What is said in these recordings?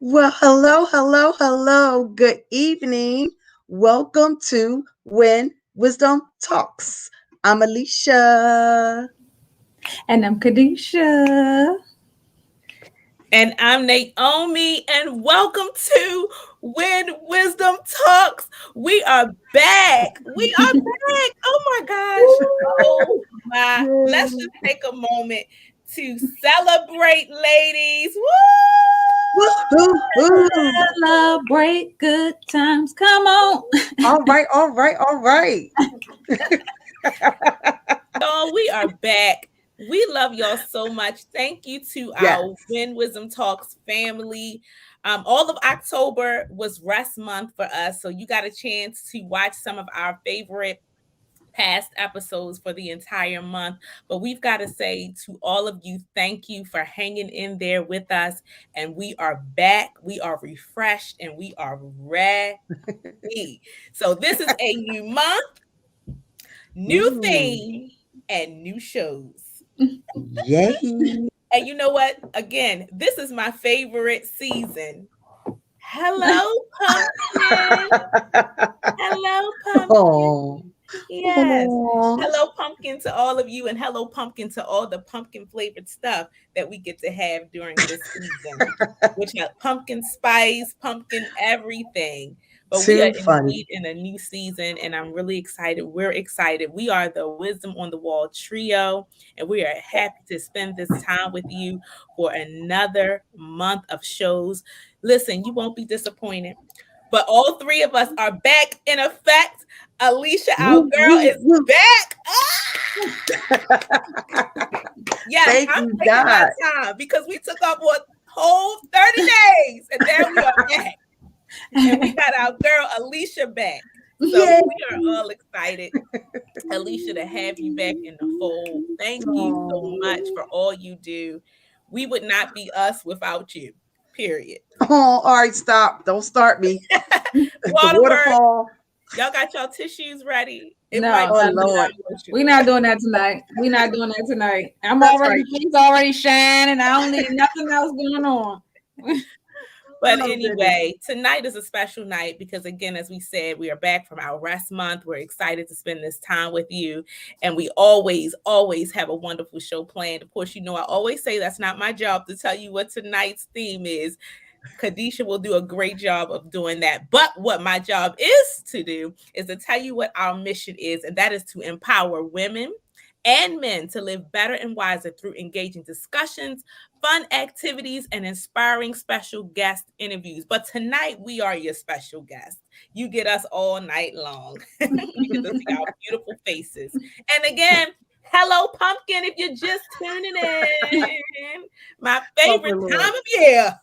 Well, hello, hello, hello. Good evening. Welcome to When Wisdom Talks. I'm Alicia. And I'm Kadesha. And I'm Naomi, and welcome to When Wisdom Talks. We are back. We are back. Oh my gosh. Oh my. Let's just take a moment to celebrate, ladies. Woo-hoo-hoo. Celebrate good times. Come on. All right, all right, all right. Y'all, we are back. We love y'all so much. Thank you to Yes. our Win Wisdom Talks family. All of October was rest month for us, so you got a chance to watch some of our favorite past episodes for the entire month. But we've got to say to all of you, thank you for hanging in there with us. And we are back, we are refreshed, and we are ready. So, this is a new month, new Ooh. theme, and new shows. Yay. And you know what? Again, this is my favorite season. Hello, pumpkin. Hello, pumpkin. Oh. Yes. Oh. Hello, pumpkin to all of you, and hello, pumpkin to all the pumpkin flavored stuff that we get to have during this season, which have pumpkin spice, pumpkin everything. But we are Too funny. indeed in a new season, and I'm really excited. We're excited. We are the Wisdom on the Wall trio, and we are happy to spend this time with you for another month of shows. Listen, you won't be disappointed. But all three of us are back in effect. Alicia, our Woo, girl, woo, is woo. back. Ah! Yes, Thank I'm you, taking my God. time because we took off what whole 30 days and now we are back. And we got our girl Alicia back. So Yay. we are all excited, Alicia, to have you back in the fold. Thank you so Oh. much for all you do. We would not be us without you. Period. Oh, all right, stop. Don't start me. The Waterworks, waterfall. y'all got y'all tissues ready. It No, might Oh, be no, a no. Lord. little We're emotional. not doing that tonight. We're not doing that tonight. I'm That's already, right. things already shining. I don't need nothing else going on. But Oh, goodness. anyway, tonight is a special night because, again, as we said, we are back from our rest month. We're excited to spend this time with you. And we always, always have a wonderful show planned. Of course, I always say that's not my job to tell you what tonight's theme is. Kadesha will do a great job of doing that. But what my job is to do is to tell you what our mission is, and that is to empower women and men to live better and wiser through engaging discussions, fun activities, and inspiring special guest interviews. But tonight, we are your special guests. You get us all night long. You get to see our beautiful faces. And again, hello, pumpkin, if you're just tuning in. My Oh, favorite good time Lord. of year.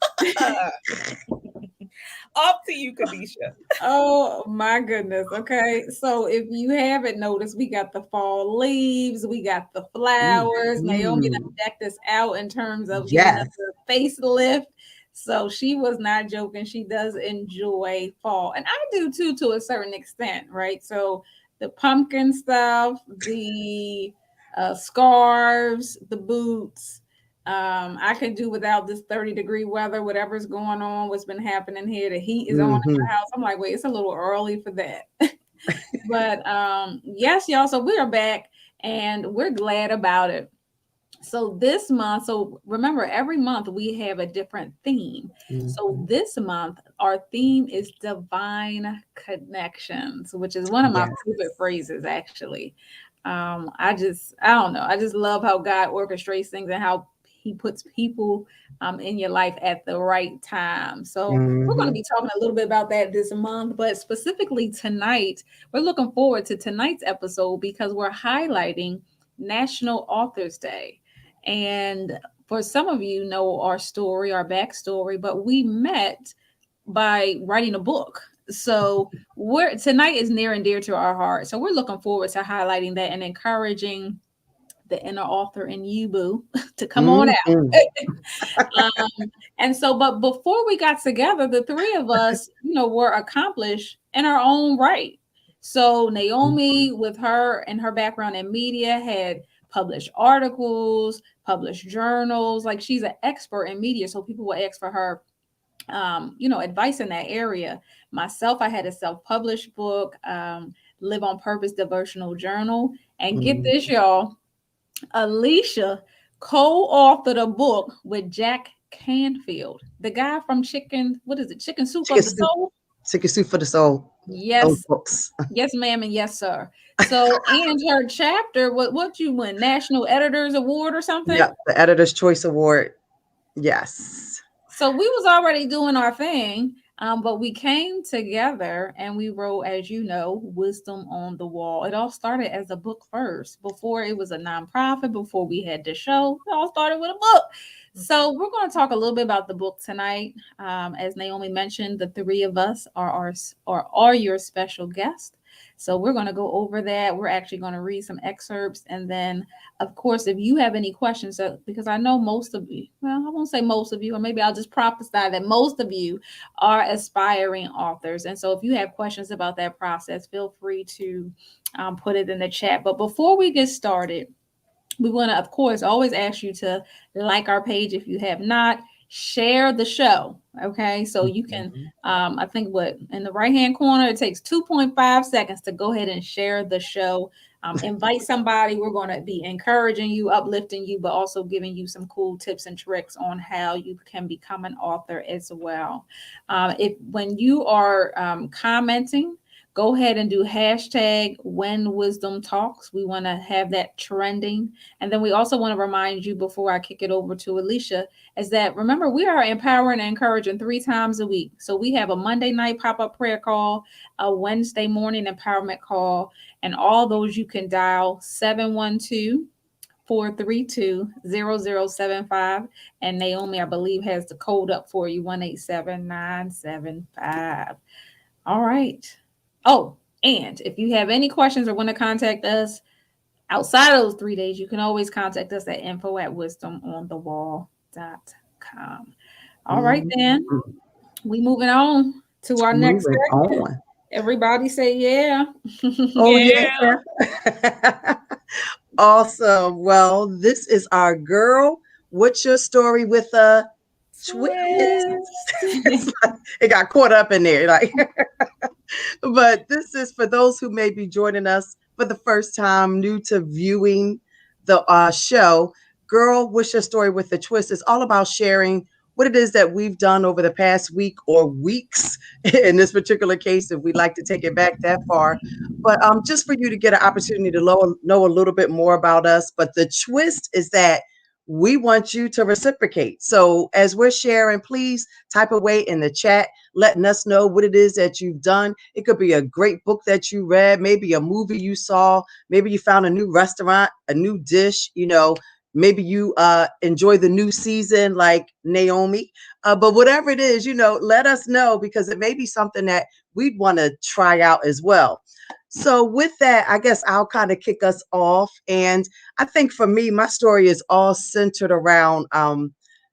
Off to you, Kadesha. Oh my goodness. Okay. So if you haven't noticed, we got the fall leaves, we got the flowers. Naomi Mhm. done decked us out in terms of giving us Yes. a facelift. So she was not joking. She does enjoy fall. And I do too, to a certain extent, right? So the pumpkin stuff, the scarves, the boots. I could do without this 30-degree weather, whatever's going on, what's been happening here. The heat is on in Hmm. my house. I'm like, wait, it's a little early for that. But yes, y'all. So we are back and we're glad about it. So this month, so remember, every month we have a different theme. So Hmm. this month, our theme is divine connections, which is one of my Yes. favorite phrases, actually. I don't know. I just love how God orchestrates things and how He puts people in your life at the right time. So we're going to Hmm. be talking a little bit about that this month, but specifically tonight, we're looking forward to tonight's episode because we're highlighting National Authors Day. And for some of you know our story, our backstory, but we met by writing a book. So we're tonight is near and dear to our heart. So we're looking forward to highlighting that and encouraging the inner author in you, boo, to come on Hmm. out. And so, but before we got together, the three of us, were accomplished in our own right. So Naomi, with her and her background in media, had published articles, published journals. Like she's an expert in media. So people will ask for her advice in that area. Myself, I had a self-published book, Live on Purpose devotional journal. And get Mm. this, y'all, Alicia co-authored a book with Jack Canfield, the guy from Chicken Soup Chicken of the soup, Soul. chicken soup for the soul. Those Yes, books. yes, ma'am, and yes, sir. So, and her chapter, what you win, National Editors Award or something? Yeah, the Editor's Choice Award. Yes. So we was already doing our thing, but we came together and we wrote, as you know, Wisdom on the Wall. It all started as a book first, before it was a nonprofit, before we had the show. It all started with a book. So we're going to talk a little bit about the book tonight. As Naomi mentioned, the three of us are your special guest. So we're going to go over that. We're actually going to read some excerpts, and then of course, if you have any questions, because I know most of you, well, I won't say most of you, or maybe I'll just prophesy that most of you are aspiring authors. And so if you have questions about that process, feel free to put it in the chat. But before we get started, we want to, of course, always ask you to like our page if you have not. Share the show. Okay. So you can, Mhm. I think what in the right hand corner, it takes 2.5 seconds to go ahead and share the show. Invite somebody. We're going to be encouraging you, uplifting you, but also giving you some cool tips and tricks on how you can become an author as well. If when you are commenting, go ahead and do hashtag when wisdom talks. We want to have that trending. And then we also want to remind you before I kick it over to Alicia is that remember, we are empowering and encouraging 3 times a week. So we have a Monday night pop-up prayer call, a Wednesday morning empowerment call, and all those you can dial 712-432-0075. And Naomi, I believe, has the code up for you, 187975. All right. Oh, and if you have any questions or want to contact us outside of those 3 days, you can always contact us at info@wisdomonthewall.com. All right, then. Mhm. We moving on to our next Moving segment. on. Everybody say yeah. Oh, yeah. Yeah. Awesome. Well, this is our girl. What's your story with a twist? Twist. It got caught up in there. Like, but this is for those who may be joining us for the first time, new to viewing the show. Girl, what's your story with the twist? It's all about sharing what it is that we've done over the past week or weeks in this particular case, if we'd like to take it back that far. But just for you to get an opportunity to know a little bit more about us. But the twist is that we want you to reciprocate. So as we're sharing, please type away in the chat, letting us know what it is that you've done. It could be a great book that you read, maybe a movie you saw, maybe you found a new restaurant, a new dish, maybe you enjoy the new season like Naomi. But whatever it is, let us know because it may be something that we'd want to try out as well. So with that, I guess I'll kind of kick us off. And I think for me, my story is all centered around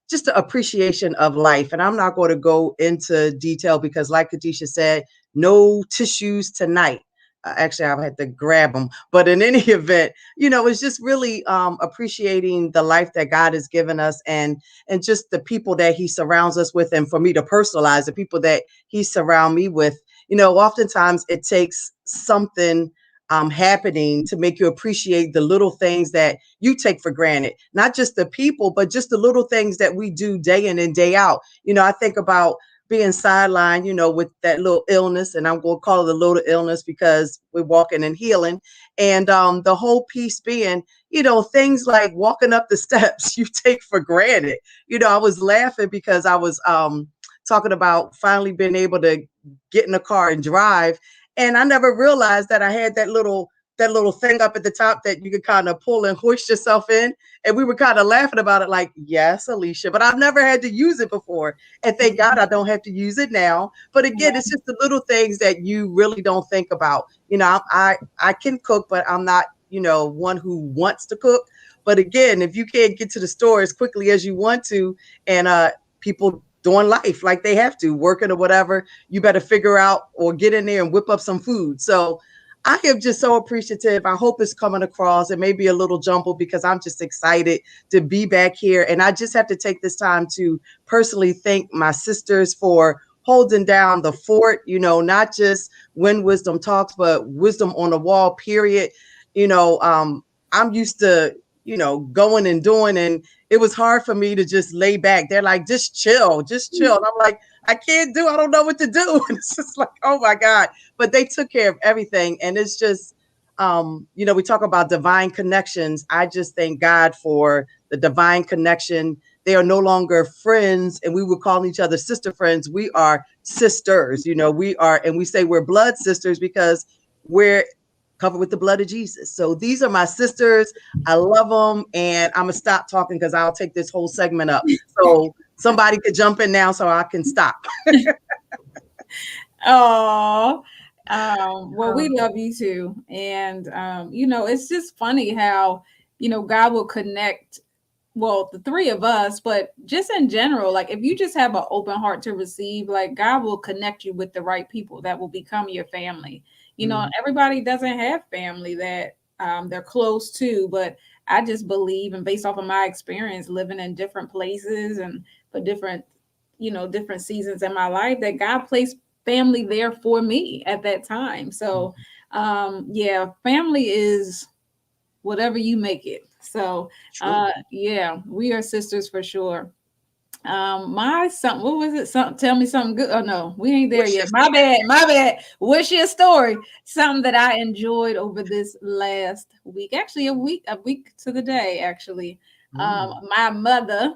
just the appreciation of life. And I'm not going to go into detail because, like Kadesha said, no tissues tonight. Actually, I had to grab them. But in any event, it's just really appreciating the life that God has given us and just the people that He surrounds us with. And for me to personalize the people that He surround me with, oftentimes it takes something happening to make you appreciate the little things that you take for granted, not just the people, but just the little things that we do day in and day out. I think about being sidelined, with that little illness, and I'm going to call it a little illness because we're walking and healing. And the whole piece being, things like walking up the steps you take for granted. I was laughing because I was talking about finally being able to get in a car and drive. And I never realized that I had that little thing up at the top that you could kind of pull and hoist yourself in. And we were kind of laughing about it like, yes, Alisha, but I've never had to use it before. And thank God I don't have to use it now. But again, it's just the little things that you really don't think about. I can cook, but I'm not, one who wants to cook. But again, if you can't get to the store as quickly as you want to, and people doing life like they have to, working or whatever, you better figure out or get in there and whip up some food. So I am just so appreciative. I hope it's coming across. It may be a little jumbled because I'm just excited to be back here. And I just have to take this time to personally thank my sisters for holding down the fort, not just when wisdom talks, but wisdom on the wall, period. You know, I'm used to, going and doing, and it was hard for me to just lay back. They're like, just chill, just chill. And I'm like, I don't know what to do. And it's just like, oh my God. But they took care of everything. And it's just, we talk about divine connections. I just thank God for the divine connection. They are no longer friends, and we would call each other sister friends. We are sisters, we are, and we say we're blood sisters because we're covered with the blood of Jesus. So these are my sisters. I love them. And I'm going to stop talking because I'll take this whole segment up. So somebody could jump in now so I can stop. Oh, well, we love you too. And, it's just funny how, God will connect, well, the three of us, but just in general, like if you just have an open heart to receive, like God will connect you with the right people that will become your family. Everybody doesn't have family that they're close to, but I just believe, and based off of my experience living in different places and for different seasons in my life, that God placed family there for me at that time. So, yeah, family is whatever you make it. So, yeah, we are sisters for sure. My son, what was it? Tell me something good. Oh no, we ain't there yet. My bad, my bad. What's your story? Something that I enjoyed over this last week. Actually, a week to the day. Actually, my mother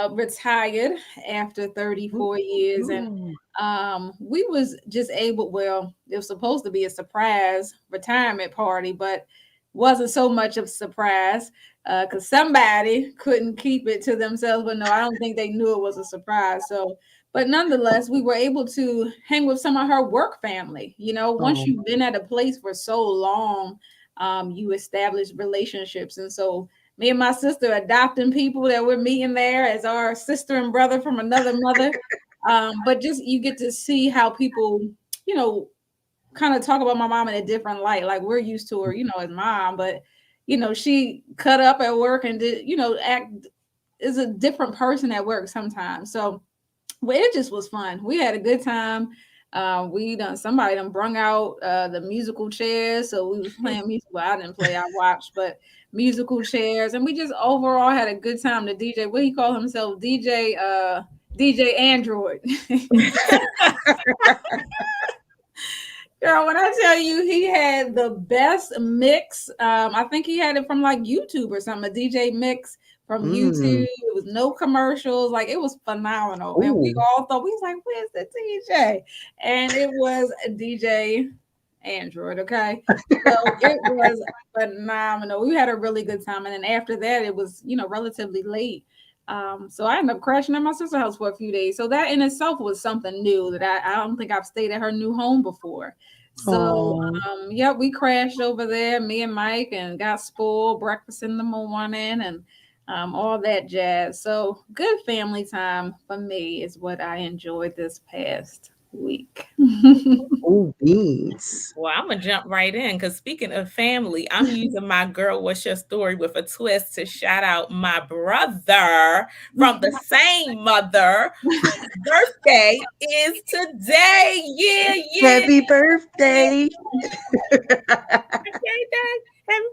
retired after 34 years, and we was just able. Well, it was supposed to be a surprise retirement party, but wasn't so much of a surprise because somebody couldn't keep it to themselves. But no, I don't think they knew it was a surprise. So, but nonetheless, we were able to hang with some of her work family. Once you've been at a place for so long, you establish relationships. And so, me and my sister adopting people that we're meeting there as our sister and brother from another mother. But just you get to see how people, you know, kind of talk about my mom in a different light. Like we're used to her, as mom, but she cut up at work and did, act is a different person at work sometimes. So well, it just was fun. We had a good time. Somebody done brung out the musical chairs. So we was playing music. Well, I didn't play, I watched, but musical chairs. And we just overall had a good time. The DJ, what he call himself? DJ Android. Girl, when I tell you he had the best mix, I think he had it from like YouTube or something, a DJ mix from YouTube. It was no commercials. Like it was phenomenal. And we all thought, we was like, where's the DJ? And it was a DJ Android, okay? So it was phenomenal. We had a really good time. And then after that, it was, relatively late. So I ended up crashing at my sister's house for a few days. So that in itself was something new that I don't think I've stayed at her new home before. So yeah, we crashed over there, me and Mike, and got spoiled, breakfast in the morning, and all that jazz. So good family time for me is what I enjoyed this past week. Oh, beans. Well, I'm gonna jump right in because speaking of family, I'm using my girl what's your story with a twist to shout out my brother from the same mother whose birthday is today. Yeah, yeah. Happy birthday. Happy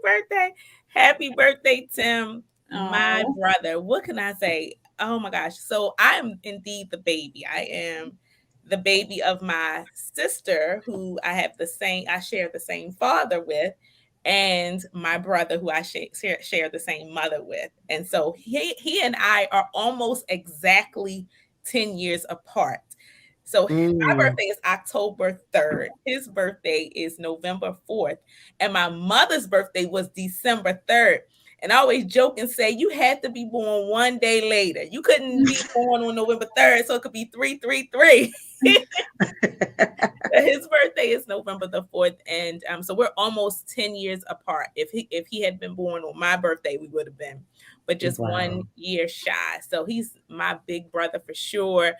birthday. Happy birthday, Tim, my brother. What can I say? Oh my gosh. So I am indeed the baby. I am the baby of my sister, who I share the same father with, and my brother, who I share the same mother with. And so he and I are almost exactly 10 years apart. So my birthday is October 3rd. His birthday is November 4th. And my mother's birthday was December 3rd. And I always joke and say, you had to be born one day later. You couldn't be born on November 3rd, so it could be 333. His birthday is November the 4th. And so we're almost 10 years apart. If he had been born on my birthday, we would have been, but just 1 year shy. So he's my big brother for sure.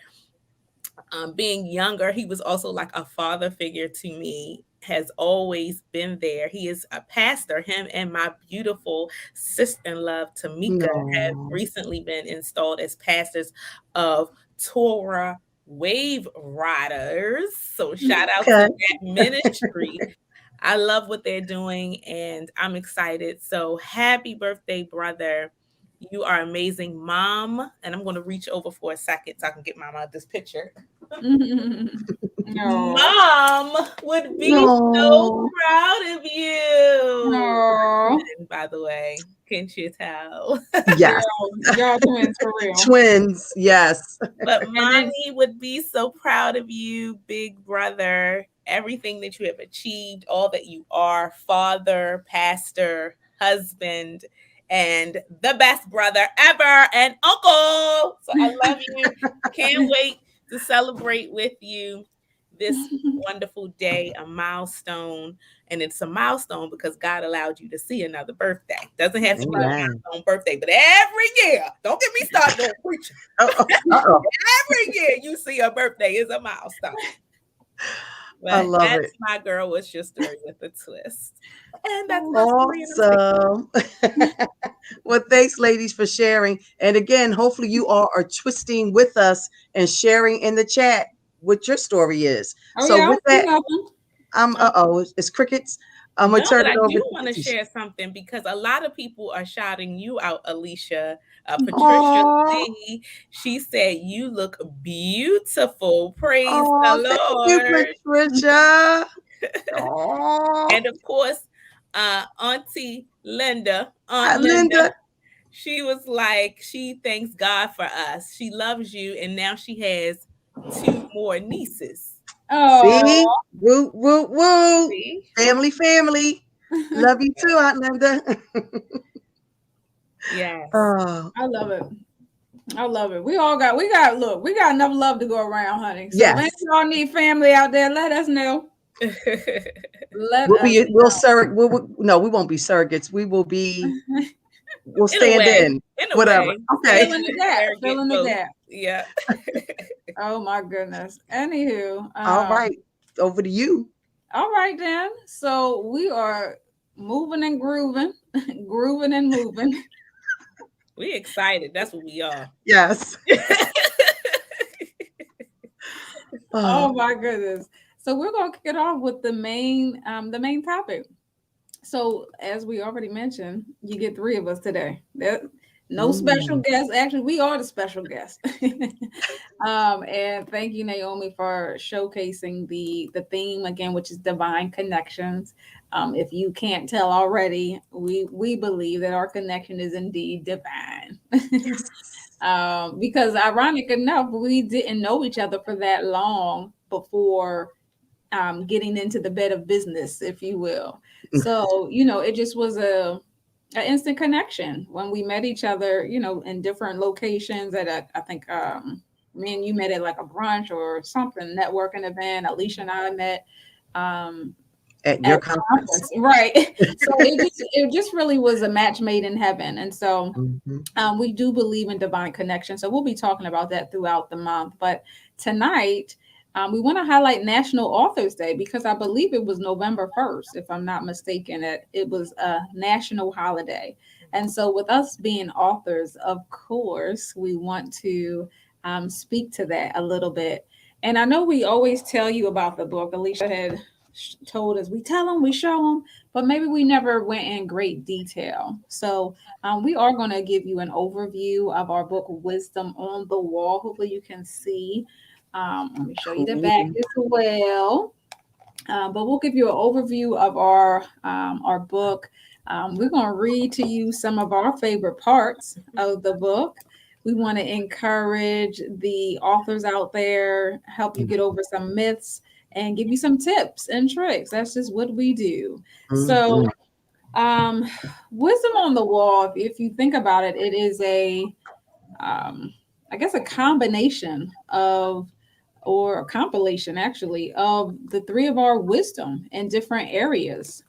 Being younger, he was also like a father figure to me. has always been there. He is a pastor. Him and my beautiful sister-in-law Tamika have No. recently been installed as pastors of Torah Wave Riders. So shout out to Okay. that ministry. I love what they're doing and I'm excited. So happy birthday, brother. You are amazing, mom. And I'm going to reach over for a second so I can get mama this picture. No. Mom would be so No. proud of you. No. And by the way, can't you tell? Yes. Y'all twins for real. Twins. Yes. But And then mommy would be so proud of you, big brother. Everything that you have achieved, all that you are, father, pastor, husband, and the best brother ever, and uncle. So I love you. Can't wait to celebrate with you this wonderful day, a milestone. And it's a milestone because God allowed you to see another birthday. Doesn't have to be a Amen. milestone birthday, but every year, don't get me started on preaching. Uh-oh. Uh-oh. Every year you see a birthday is a milestone. I But love that's it. my girl. What's your story with a twist? And that's my story in a Awesome. Well, thanks, ladies, for sharing. And again, hopefully you all are twisting with us and sharing in the chat what your story is. oh So yeah, I with don't see that, nothing. I'm uh-oh, it's crickets. I'm gonna No, turn but it I over do to want to Kadesha. share something because a lot of people are shouting you out, Alicia. Patricia Oh, Lee, she said, "You look beautiful. Praise the oh, thank you, Lord." Patricia. Oh, And of course, Auntie Linda, Aunt hi, Linda, Linda. she was like, she thanks God for us. She loves you. And now she has two more nieces. See? Oh. Woo, woo, woo. See? Family, family. Love you too, Aunt Linda. Yes. Oh, I love it. I love it. We got enough love to go around, honey. So if any of yes. y'all need family out there, let us know. Let us No, we won't be surrogates. We will be, know. we'll In a stand way. in. In a Whatever. way. Okay. Fill in the gap. Fill Surrogate in the both. gap. Yeah. Oh my goodness. Anywho, All right. Over to you. all right then. So we are moving and grooving, grooving and moving. We excited. That's what we are. Yes. Oh, Oh my goodness. So we're gonna kick it off with the main topic. So as we already mentioned, you get three of us today. No special mm, guests. Actually, we are the special guests. And thank you, Naomi, for showcasing the theme again, which is divine connections. If you can't tell already, we believe that our connection is indeed divine. yes. Because ironic enough, we didn't know each other for that long before getting into the bed of business, if you will. So, it just was a instant connection when we met each other, in different locations at I think me and you met at like a brunch or something, networking event. Alicia and I met um, At at your a conference. conference, right? So it just really was a match made in heaven. And so Mhm. we do believe in divine connection. So we'll be talking about that throughout the month. But tonight, we want to highlight National Authors Day because I believe it was November 1st, if I'm not mistaken. It was a national holiday. And so, with us being authors, of course, we want to speak to that a little bit. And I know we always tell you about the book. Alicia had told us we tell them, we show them, but maybe we never went in great detail. So, we are going to give you an overview of our book, Wisdom on the Wall. Hopefully, you can see. Let me show you the back Cool. as well. But we'll give you an overview of our book. We're going to read to you some of our favorite parts of the book. We want to encourage the authors out there, help you get over some myths, and give you some tips and tricks. That's just what we do. So, Mhm. um, Wisdom on the Wall, if you think about it, it is um, I guess, a combination of, or a compilation actually, of the three of our wisdom in different areas.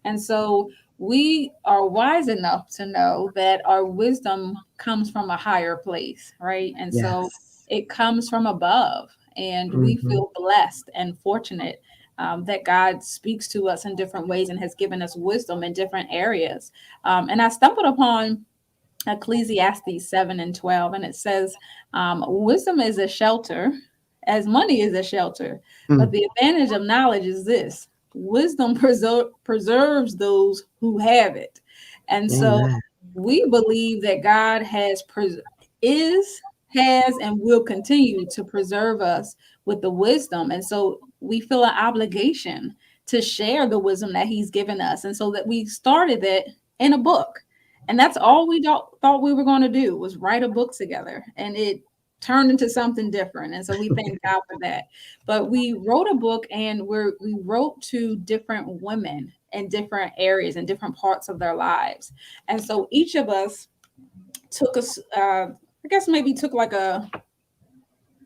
And so we are wise enough to know that our wisdom comes from a higher place, right? And so Yes. it comes from above, and we Mhm. feel blessed and fortunate. that God speaks to us in different ways and has given us wisdom in different areas. And I stumbled upon Ecclesiastes 7 and 12, and it says, wisdom is a shelter, as money is a shelter. But Mm. the advantage of knowledge is this: wisdom preserves those who have it. And so Amen. we believe that God is, has, and will continue to preserve us with the wisdom. And so we feel an obligation to share the wisdom that He's given us. And so that we started it in a book. And that's all we thought we were going to do, was write a book together. And it turned into something different. And so we thank God for that. But we wrote a book, and we wrote to different women in different areas and different parts of their lives. And so each of us took us, I guess maybe took like a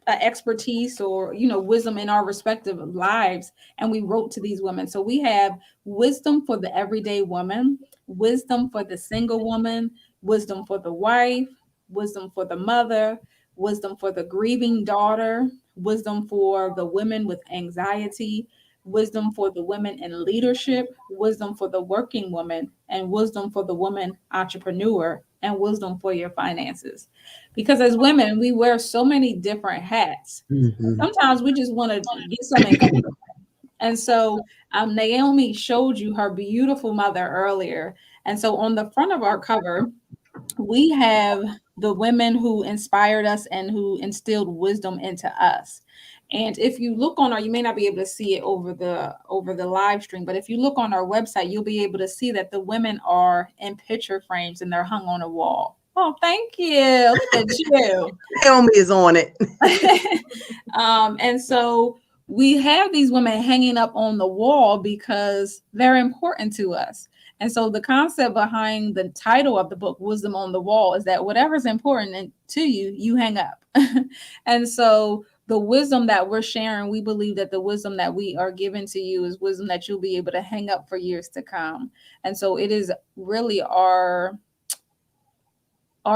expertise or wisdom in our respective lives, and we wrote to these women. So we have wisdom for the everyday woman, wisdom for the single woman, wisdom for the wife, wisdom for the mother, wisdom for the grieving daughter, wisdom for the women with anxiety, wisdom for the women in leadership, wisdom for the working woman, and wisdom for the woman entrepreneur, and wisdom for your finances. Because as women, we wear so many different hats. Mhm. Sometimes we just want to get some encouragement. And so Naomi showed you her beautiful mother earlier. And so on the front of our cover, we have the women who inspired us and who instilled wisdom into us. And if you look on our, you may not be able to see it over the live stream, but if you look on our website, you'll be able to see that the women are in picture frames and they're hung on a wall. Oh, thank you. Look at you. Naomi is on it. And so we have these women hanging up on the wall because they're important to us. And so the concept behind the title of the book, Wisdom on the Wall, is that whatever's important to you, you hang up. And so the wisdom that we're sharing, we believe that the wisdom that we are giving to you is wisdom that you'll be able to hang up for years to come. And so it is really our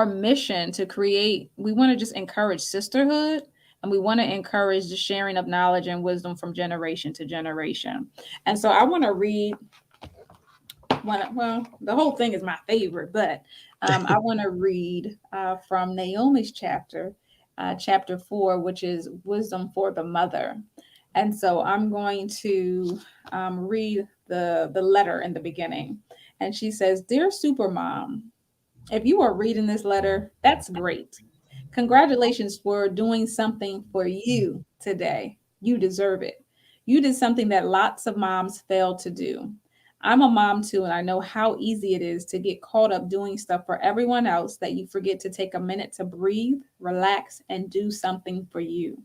mission to create, we want to just encourage sisterhood, and we want to encourage the sharing of knowledge and wisdom from generation to generation. And so I want to read well, the whole thing is my favorite, but I want to read from Naomi's chapter 4, which is wisdom for the mother. And so I'm going to read the letter in the beginning. And she says, "Dear Supermom, if you are reading this letter, that's great. Congratulations for doing something for you today. You deserve it. You did something that lots of moms fail to do. I'm a mom too, and I know how easy it is to get caught up doing stuff for everyone else that you forget to take a minute to breathe, relax, and do something for you.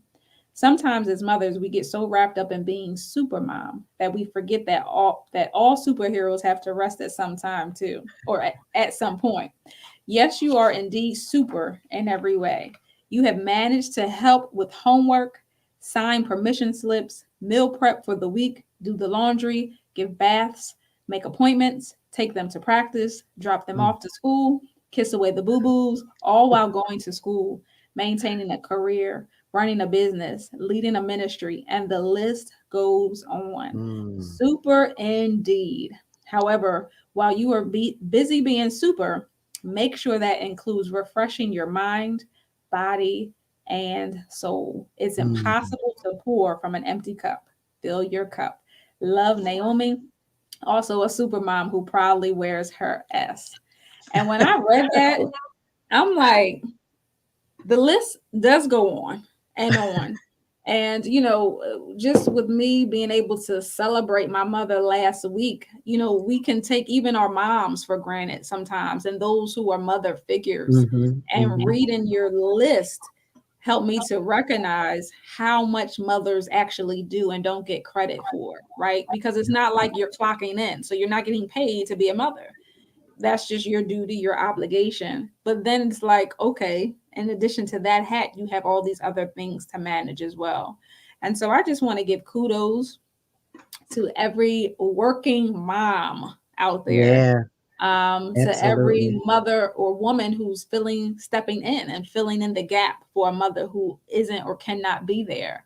Sometimes as mothers, we get so wrapped up in being super mom that we forget that all superheroes have to rest at some time too, or at some point. Yes, you are indeed super in every way. You have managed to help with homework, sign permission slips, meal prep for the week, do the laundry, give baths, make appointments, take them to practice, drop them Mm. off to school, kiss away the boo boos, all while going to school, maintaining a career, running a business, leading a ministry, and the list goes on. Mm. Super indeed. However, while you are busy being super, make sure that includes refreshing your mind, body, and soul. It's Mm. impossible to pour from an empty cup. Fill your cup. Love, Naomi, also a super mom who proudly wears her S. And when I read that, I'm like, the list does go on and on. And, just with me being able to celebrate my mother last week, we can take even our moms for granted sometimes, and those who are mother figures. Mhm. And Mhm. reading your list helped me to recognize how much mothers actually do and don't get credit for, right? Because it's not like you're clocking in, so you're not getting paid to be a mother. That's just your duty, your obligation. But then it's like, okay, in addition to that hat, you have all these other things to manage as well. And so I just want to give kudos to every working mom out there, Yeah, to every absolutely. mother or woman who's stepping in and filling in the gap for a mother who isn't or cannot be there.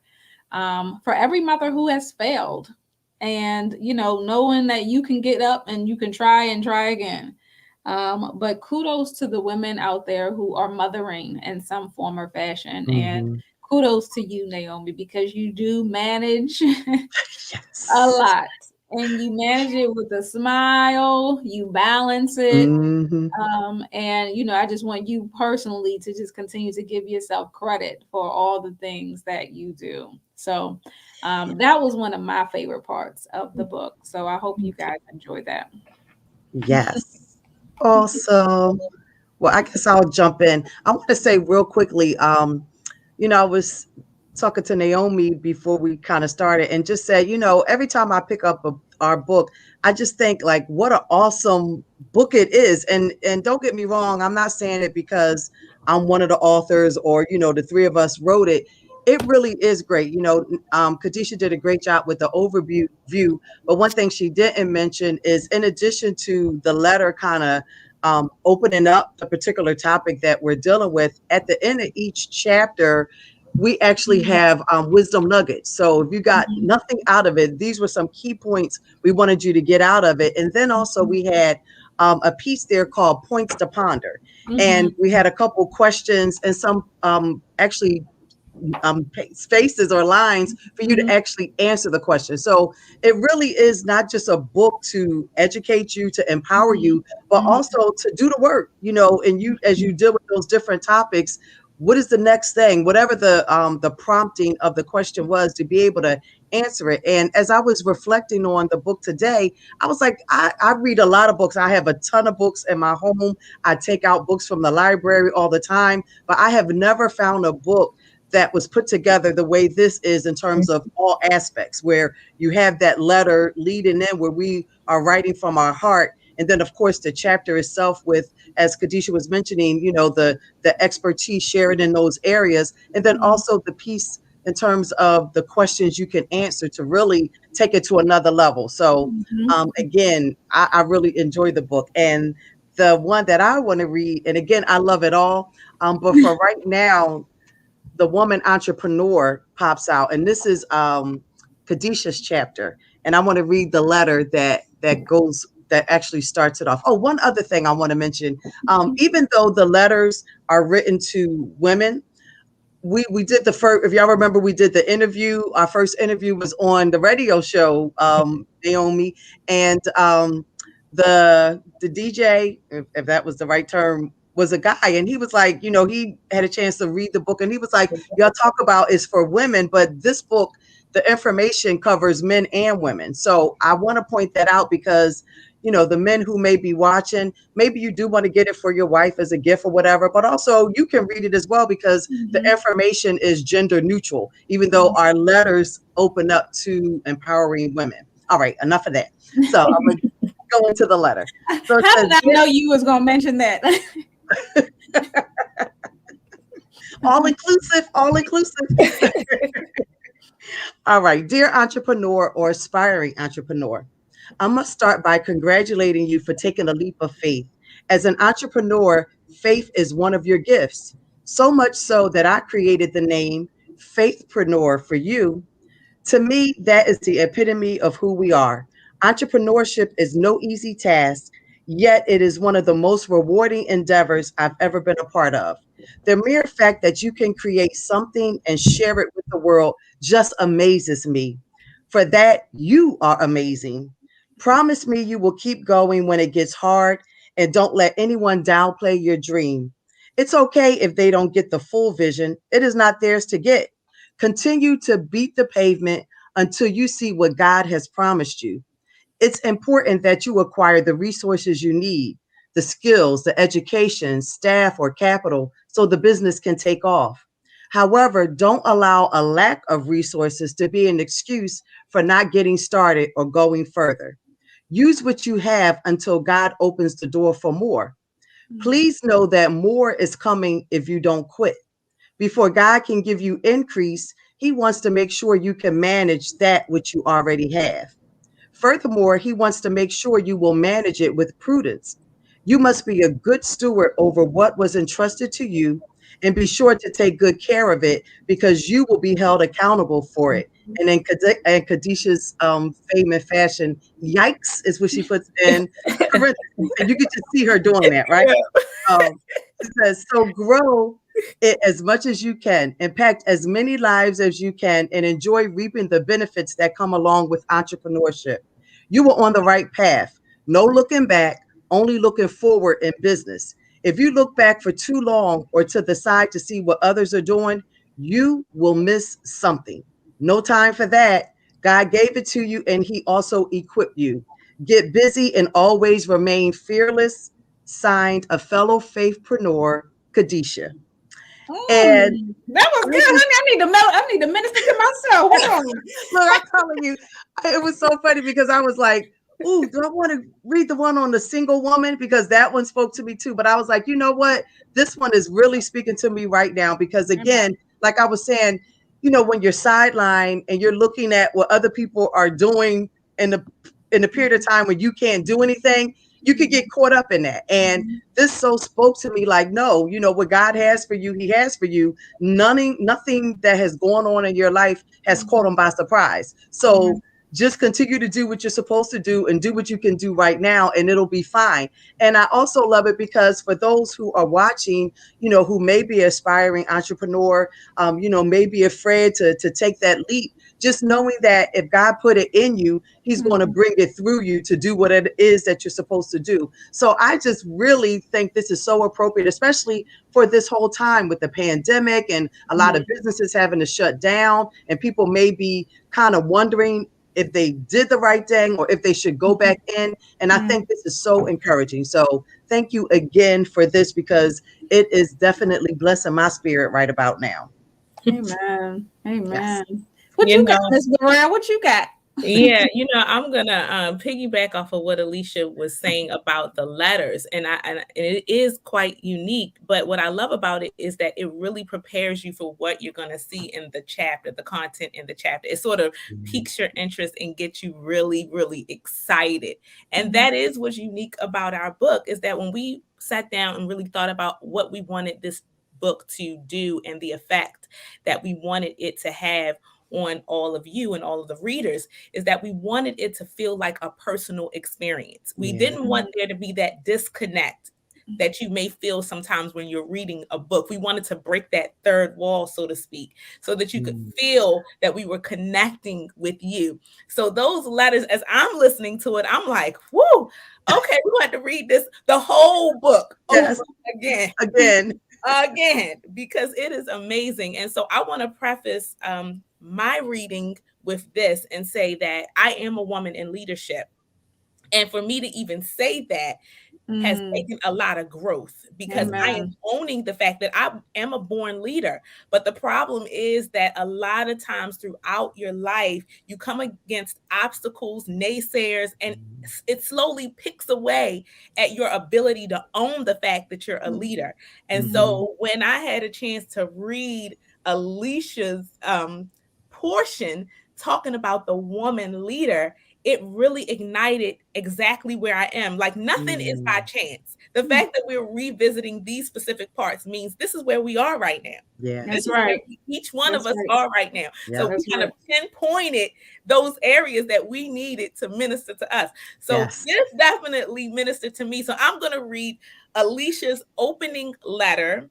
For every mother who has failed, and knowing that you can get up and you can try and try again. But kudos to the women out there who are mothering in some form or fashion, and Hmm. kudos to you, Naomi, because you do manage a Yes. lot, and you manage it with a smile, you balance it. Hmm. And I just want you personally to just continue to give yourself credit for all the things that you do. So that was one of my favorite parts of the book. So I hope you guys enjoy that. Yes. Awesome. Well, I guess I'll jump in. I want to say real quickly, I was talking to Naomi before we kind of started and just said, every time I pick up our book, I just think like what an awesome book it is. And don't get me wrong, I'm not saying it because I'm one of the authors or, the three of us wrote it. It really is great. Kadesha did a great job with the overview. But one thing she didn't mention is in addition to the letter kind of opening up the particular topic that we're dealing with, at the end of each chapter, we actually have wisdom nuggets. So if you got nothing out of it, these were some key points we wanted you to get out of it. And then also we had a piece there called Points to Ponder. And Mhm. we had a couple questions and some actually spaces or lines for you to Mhm. actually answer the question. So it really is not just a book to educate you, to empower Mhm. you, but Mhm. also to do the work, and you as you deal with those different topics, what is the next thing, whatever the prompting of the question was, to be able to answer it. And as I was reflecting on the book today, I was like, I read a lot of books. I have a ton of books in my home. I take out books from the library all the time, but I have never found a book that was put together the way this is in terms of all aspects, where you have that letter leading in where we are writing from our heart. And then, of course, the chapter itself with, as Kadesha was mentioning, the expertise shared in those areas. And then Mhm. also the piece in terms of the questions you can answer to really take it to another level. So, Mhm. again, I really enjoy the book. And the one that I want to read, and again, I love it all. But for right now, the woman entrepreneur pops out, and this is Kadesha's chapter. And I want to read the letter that actually starts it off. Oh, one other thing I want to mention: even though the letters are written to women, we did the first. If y'all remember, we did the interview. Our first interview was on the radio show, Naomi, and the DJ, if that was the right term, was a guy, and he was like, he had a chance to read the book, and he was like, y'all talk about is for women, but this book, the information covers men and women. So I want to point that out because the men who may be watching, maybe you do want to get it for your wife as a gift or whatever, but also you can read it as well because the Mhm. information is gender neutral, even though our letters open up to empowering women. All right, enough of that. So I'm going to go into the letter. So it How says, did I know you was gonna mention that? all inclusive, all inclusive. All right, dear entrepreneur or aspiring entrepreneur, I must start by congratulating you for taking a leap of faith. As an entrepreneur, faith is one of your gifts, so much so that I created the name Faithpreneur for you. To me, that is the epitome of who we are. Entrepreneurship is no easy task, yet it is one of the most rewarding endeavors I've ever been a part of. The mere fact that you can create something and share it with the world just amazes me. For that, you are amazing. Promise me you will keep going when it gets hard and don't let anyone downplay your dream. It's okay if they don't get the full vision, it is not theirs to get. Continue to beat the pavement until you see what God has promised you. It's important that you acquire the resources you need, the skills, the education, staff, or capital so the business can take off. However, don't allow a lack of resources to be an excuse for not getting started or going further. Use what you have until God opens the door for more. Please know that more is coming if you don't quit. Before God can give you increase, He wants to make sure you can manage that which you already have. Furthermore, He wants to make sure you will manage it with prudence. You must be a good steward over what was entrusted to you and be sure to take good care of it because you will be held accountable for it. And then and Kadesha's fame and fashion, yikes, is what she puts in parentheses. And you get to see her doing that, right? Yeah. It says, so grow it as much as you can, impact as many lives as you can, and enjoy reaping the benefits that come along with entrepreneurship. You were on the right path. No looking back, only looking forward in business. If you look back for too long or to the side to see what others are doing, you will miss something. No time for that. God gave it to you and He also equipped you. Get busy and always remain fearless. Signed, a fellow faithpreneur, Kadesha. And That was I good, just, honey. I need to minister to myself. Hold on. look, I'm telling you, it was so funny because I was like, ooh, do I want to read the one on the single woman? Because that one spoke to me too. But I was like, you know what? This one is really speaking to me right now. Because again, like I was saying, when you're sidelined and you're looking at what other people are doing in the period of time when you can't do anything, you could get caught up in that. And this so spoke to me like, no, what God has for you, He has for you. Nothing that has gone on in your life has caught Him by surprise. So just continue to do what you're supposed to do and do what you can do right now, and it'll be fine. And I also love it because for those who are watching, who may be aspiring entrepreneur, may be afraid to take that leap, just knowing that if God put it in you, He's going to bring it through you to do what it is that you're supposed to do. So I just really think this is so appropriate, especially for this whole time with the pandemic and a lot of businesses having to shut down, and people may be kind of wondering if they did the right thing or if they should go back in. And I think this is so encouraging. So thank you again for this, because it is definitely blessing my spirit right about now. Amen. Yes. Amen. What You you got, know, Miss Burrell? What you got? yeah, I'm gonna piggyback off of what Alicia was saying about the letters, and it is quite unique. But what I love about it is that it really prepares you for what you're gonna see in the chapter, the content in the chapter. It sort of piques your interest and gets you really, really excited. And that is what's unique about our book, is that when we sat down and really thought about what we wanted this book to do and the effect that we wanted it to have on all of you and all of the readers, is that we wanted it to feel like a personal experience. We didn't want there to be that disconnect that you may feel sometimes when you're reading a book. We wanted to break that third wall, so to speak, so that you could feel that we were connecting with you. So those letters, as I'm listening to it, I'm like, whoo, okay, we want to read this, the whole book over Yes. again. Again. Again, because it is amazing. And so I want to preface my reading with this and say that I am a woman in leadership. And for me to even say that has taken a lot of growth, because I am Amen. owning the fact that I am a born leader. But the problem is that a lot of times throughout your life, you come against obstacles, naysayers, and it slowly picks away at your ability to own the fact that you're a leader. And so when I had a chance to read Alicia's portion talking about the woman leader, it really ignited exactly where I am. Like, nothing is by chance. The fact that we're revisiting these specific parts means this is where we are right now. Yeah. This That's is where right. each one of That's us right. are right now. Yeah. So we That's kind of right. pinpointed those areas that we needed to minister to us. So Yes. this definitely ministered to me. So I'm going to read Alicia's opening letter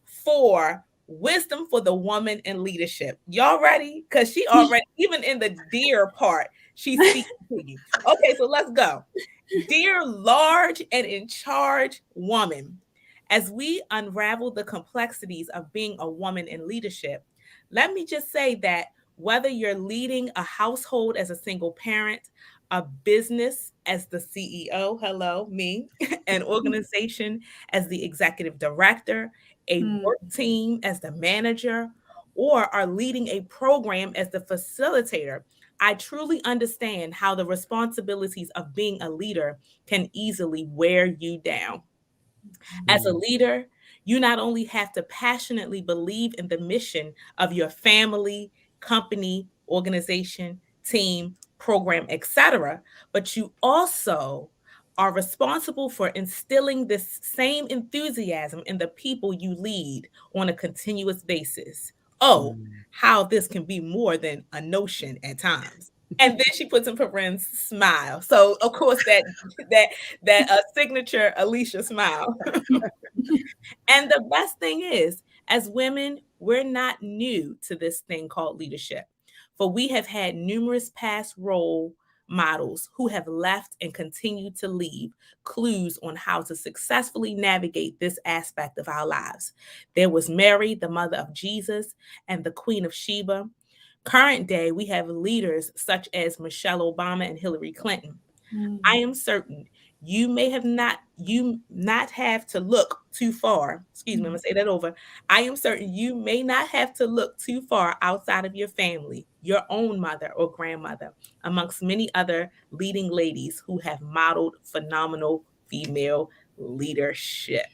for wisdom for the woman in leadership. Y'all ready? Because she already, even in the dear part, she's speaking to you. Okay, so let's go. Dear large and in charge woman, as we unravel the complexities of being a woman in leadership, let me just say that whether you're leading a household as a single parent, a business as the CEO, hello, me, an organization as the executive director, a work team as the manager, or are leading a program as the facilitator, I truly understand how the responsibilities of being a leader can easily wear you down. As a leader, you not only have to passionately believe in the mission of your family, company, organization, team, program, etc., but you also are responsible for instilling this same enthusiasm in the people you lead on a continuous basis. Oh, Mm. how this can be more than a notion at times. And then she puts in parens smile. So of course that signature Alicia smile. And the best thing is, as women, we're not new to this thing called leadership, for we have had numerous past role models who have left and continue to leave clues on how to successfully navigate this aspect of our lives. There was Mary, the mother of Jesus, and the Queen of Sheba. Current day, we have leaders such as Michelle Obama and Hillary Clinton. I Mm. am certain you not have to look too far. Excuse me, I'm gonna say that over. I am certain you may not have to look too far outside of your family, your own mother or grandmother, amongst many other leading ladies who have modeled phenomenal female leadership.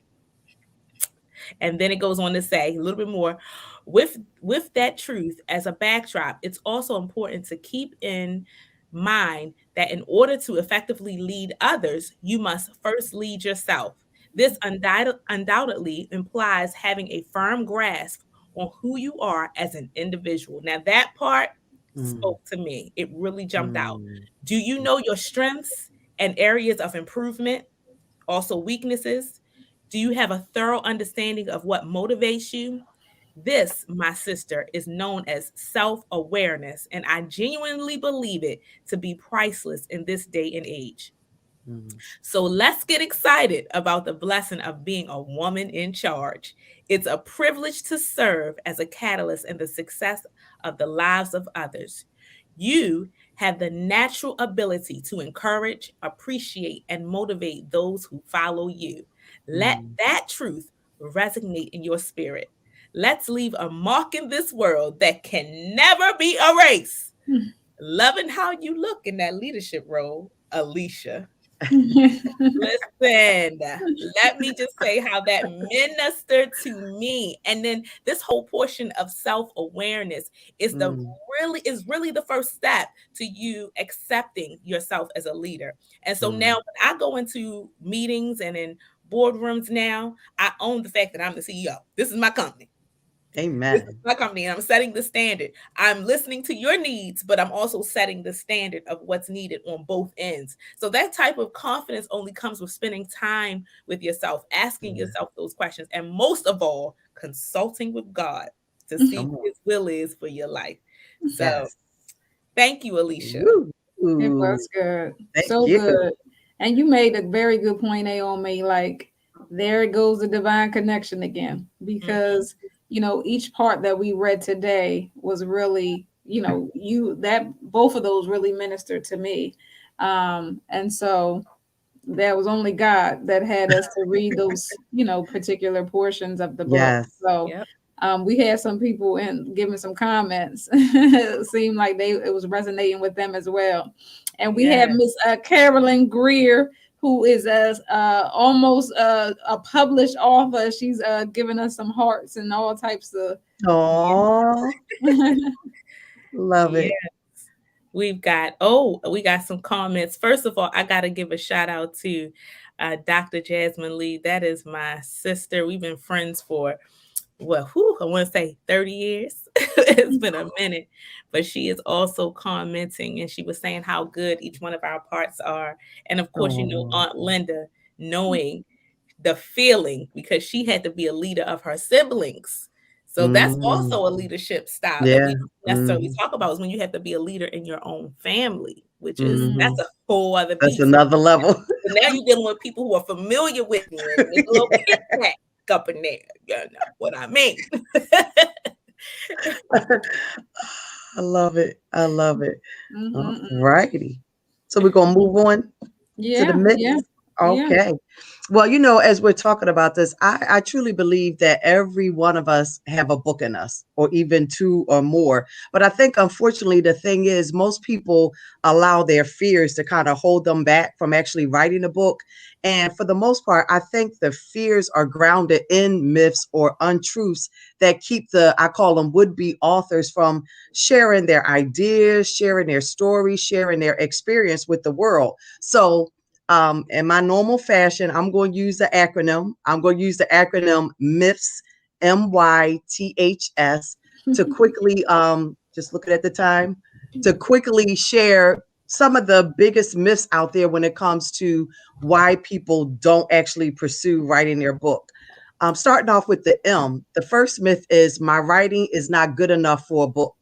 And then it goes on to say a little bit more, with that truth as a backdrop, it's also important to keep in mind that in order to effectively lead others, you must first lead yourself. This undoubtedly implies having a firm grasp on who you are as an individual. Now that part Mm. spoke to me, it really jumped out. Mm. Do you know your strengths and areas of improvement, also weaknesses? Do you have a thorough understanding of what motivates you? This, my sister, is known as self awareness, and I genuinely believe it to be priceless in this day and age. Mm. So let's get excited about the blessing of being a woman in charge. It's a privilege to serve as a catalyst in the success of the lives of others. You have the natural ability to encourage, appreciate, and motivate those who follow you. Let Mm. that truth resonate in your spirit. Let's leave a mark in this world that can never be erased. Loving how you look in that leadership role, Alicia. Listen, let me just say how that ministered to me. And then this whole portion of self-awareness Mm. is really the first step to you accepting yourself as a leader. And so now Mm. when I go into meetings and in boardrooms now, I own the fact that I'm the CEO. This is my company. This is Amen. my company, and I'm setting the standard. I'm listening to your needs, but I'm also setting the standard of what's needed on both ends. So that type of confidence only comes with spending time with yourself, asking Yeah. yourself those questions, and most of all, consulting with God to see Come what on. His will is for your life. So Yes. thank you, Alicia. Woo. It Ooh. was good. Thank So you. good. And you made a very good point, Naomi. Like, there it goes the divine connection again. Mhm. Because, each part that we read today was really, both of those really ministered to me. And so there was only God that had us to read those, particular portions of the book. Yes. So Yep. we had some people in giving some comments. It seemed like it was resonating with them as well. And we have Yes. Miss Carolyn Greer, who is almost a published author. She's giving us some hearts and all types of. Oh, love Yeah. it. We got some comments. First of all, I got to give a shout out to Dr. Jasmine Lee. That is my sister. We've been friends for, well, I want to say 30 years. It's been a minute, but she is also commenting, and she was saying how good each one of our parts are. And of course, Oh, Aunt Linda, knowing the feeling, because she had to be a leader of her siblings. So that's mm, also a leadership style that yeah. we don't necessarily Mm, talk about, is when you have to be a leader in your own family, which is hmm. that's a whole other That's beast. another level. So now you're dealing with people who are familiar with you, and there's a little kickback up in there. You know what I mean? I love it. I love it. All Mhm. righty. So we're gonna move on to the Yeah, yeah, myths. yeah. Okay. Well, as we're talking about this, I truly believe that every one of us have a book in us, or even two or more. But I think, unfortunately, the thing is, most people allow their fears to kind of hold them back from actually writing a book. And for the most part, I think the fears are grounded in myths or untruths that keep I call them would be authors, from sharing their ideas, sharing their stories, sharing their experience with the world. So, in my normal fashion, I'm going to use the acronym. I'm going to use the acronym MYTHS, to quickly just looking at the time, to quickly share some of the biggest myths out there when it comes to why people don't actually pursue writing their book. Starting off with the M, the first myth is my writing is not good enough for a book.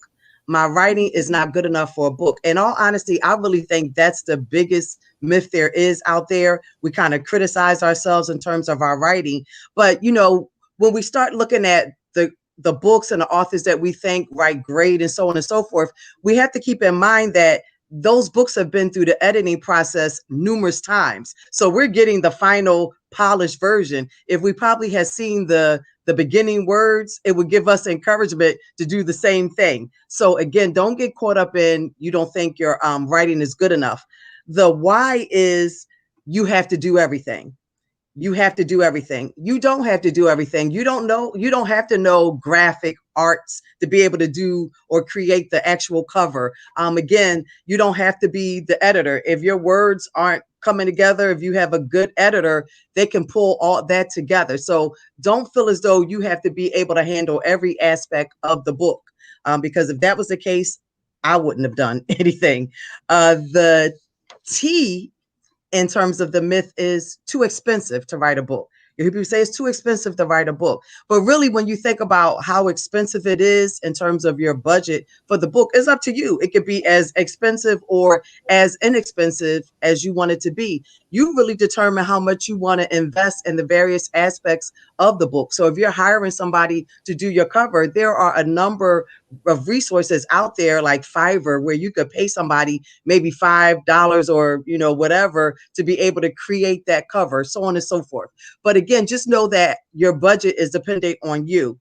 My writing is not good enough for a book. In all honesty, I really think that's the biggest myth there is out there. We kind of criticize ourselves in terms of our writing, but when we start looking at the books and the authors that we think write great and so on and so forth, we have to keep in mind that those books have been through the editing process numerous times. So we're getting the final polished version. If we probably had seen the beginning words, it would give us encouragement to do the same thing. So again, don't get caught up in you don't think your writing is good enough. The why is you have to do everything. You have to do everything. You don't have to do everything. You don't have to know graphic arts to be able to do or create the actual cover. Again, you don't have to be the editor. If your words aren't coming together, if you have a good editor, they can pull all that together. So don't feel as though you have to be able to handle every aspect of the book. Because if that was the case, I wouldn't have done anything. The T in terms of the myth is too expensive to write a book. You hear people say it's too expensive to write a book. But really, when you think about how expensive it is in terms of your budget for the book, it's up to you. It could be as expensive or as inexpensive as you want it to be. You really determine how much you want to invest in the various aspects of the book. So if you're hiring somebody to do your cover, there are a number of resources out there like Fiverr where you could pay somebody maybe $5 or whatever to be able to create that cover, so on and so forth. But again, just know that your budget is dependent on you.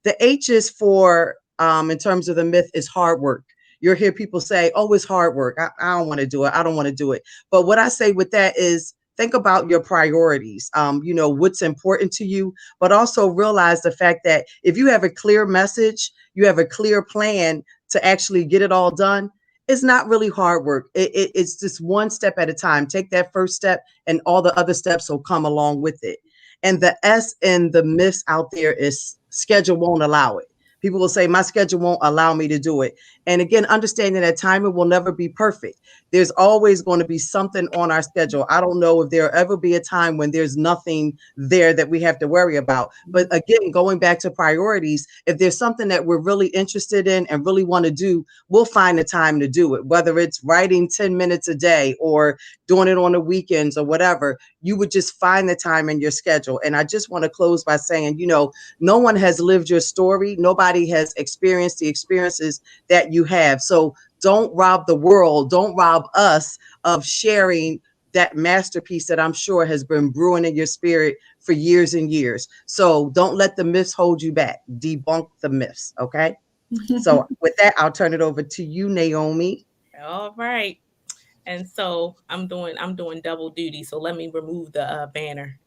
The H is for in terms of the myth is hard work. You'll hear people say, oh, it's hard work. I don't want to do it. I don't want to do it. But what I say with that is think about your priorities, what's important to you, but also realize the fact that if you have a clear message, you have a clear plan to actually get it all done, it's not really hard work. It's just one step at a time. Take that first step and all the other steps will come along with it. And the S in the myths out there is schedule won't allow it. People will say, my schedule won't allow me to do it. And again, understanding that timing will never be perfect. There's always going to be something on our schedule. I don't know if there'll ever be a time when there's nothing there that we have to worry about. But again, going back to priorities, if there's something that we're really interested in and really want to do, we'll find the time to do it, whether it's writing 10 minutes a day or doing it on the weekends or whatever. You would just find the time in your schedule. And I just want to close by saying, no one has lived your story. Nobody has experienced the experiences that you have. So don't rob the world. Don't rob us of sharing that masterpiece that I'm sure has been brewing in your spirit for years and years. So don't let the myths hold you back. Debunk the myths. Okay. So with that, I'll turn it over to you, Naomi. All right. And so I'm doing double duty. So let me remove the banner.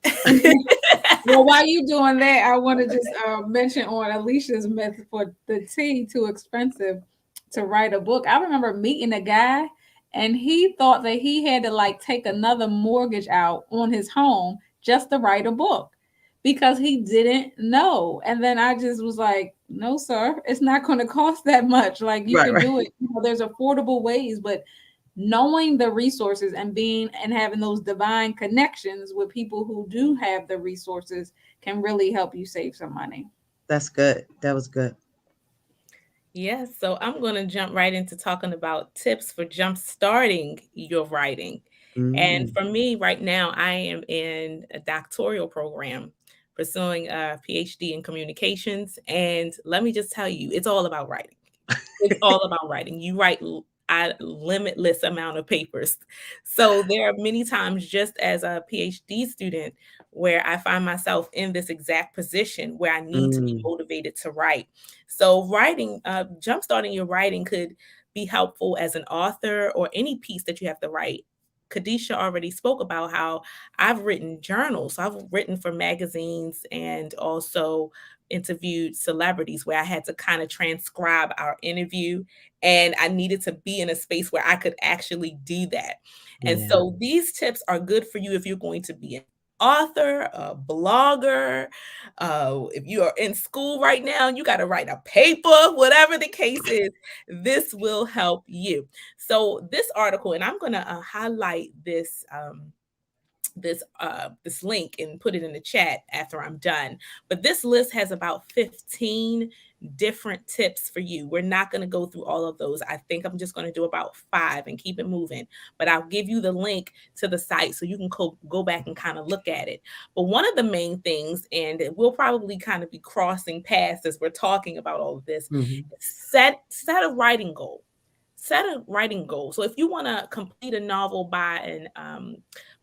Well, while you doing that, I want to just mention on Alicia's myth for the T, too expensive to write a book. I remember meeting a guy and he thought that he had to like take another mortgage out on his home just to write a book because he didn't know. And then I just was like, no, sir, it's not going to cost that much. Like you Right, can right. do it. There's affordable ways, but knowing the resources and being and having those divine connections with people who do have the resources can really help you save some money. That's good. That was good. Yes, so I'm going to jump right into talking about tips for jump starting your writing. And Mm. for me, right now, I am in a doctoral program pursuing a PhD in communications. And let me just tell you, it's all about writing. It's all about writing. You write a limitless amount of papers. So there are many times, just as a PhD student, where I find myself in this exact position where I need to be Mm. motivated to write. So writing, jumpstarting your writing could be helpful as an author or any piece that you have to write. Kadesha already spoke about how I've written journals. So I've written for magazines and also interviewed celebrities where I had to kind of transcribe our interview and I needed to be in a space where I could actually do that. And Yeah. so these tips are good for you if you're going to be author, a blogger, if you are in school right now, you got to write a paper, whatever the case is, this will help you. So this article, and I'm going to highlight this link and put it in the chat after I'm done. But this list has about 15 different tips for you. We're not going to go through all of those. I think I'm just going to do about 5 and keep it moving. But I'll give you the link to the site so you can go back and kind of look at it. But one of the main things, and we'll probably kind of be crossing paths as we're talking about all of this, set a writing goal. Set a writing goal. So if you want to complete a novel by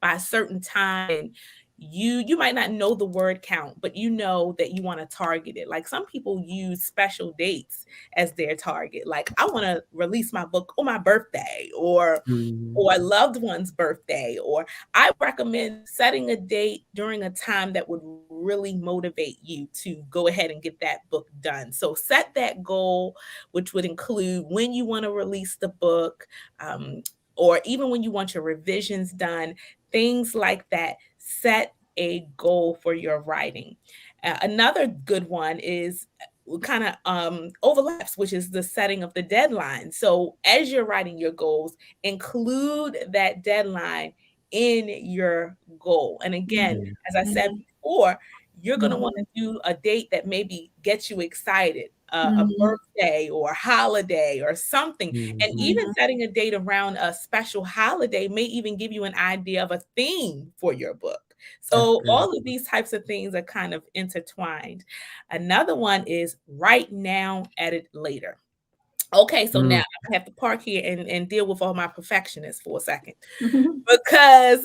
a certain time, and you might not know the word count, but you know that you want to target it. Like some people use special dates as their target. Like I want to release my book on my birthday, or a loved one's birthday, or I recommend setting a date during a time that would really motivate you to go ahead and get that book done. So set that goal, which would include when you want to release the book, or even when you want your revisions done, things like that. Set a goal for your writing. Another good one is kind of overlaps, which is the setting of the deadline. So as you're writing your goals, include that deadline in your goal. And again, as I said before, you're going to want to do a date that maybe gets you excited, a birthday or a holiday or something. And even setting a date around a special holiday may even give you an idea of a theme for your book. So all of these types of things are kind of intertwined. Another one is write now, edit later. Okay, so now I have to park here and deal with all my perfectionists for a second, because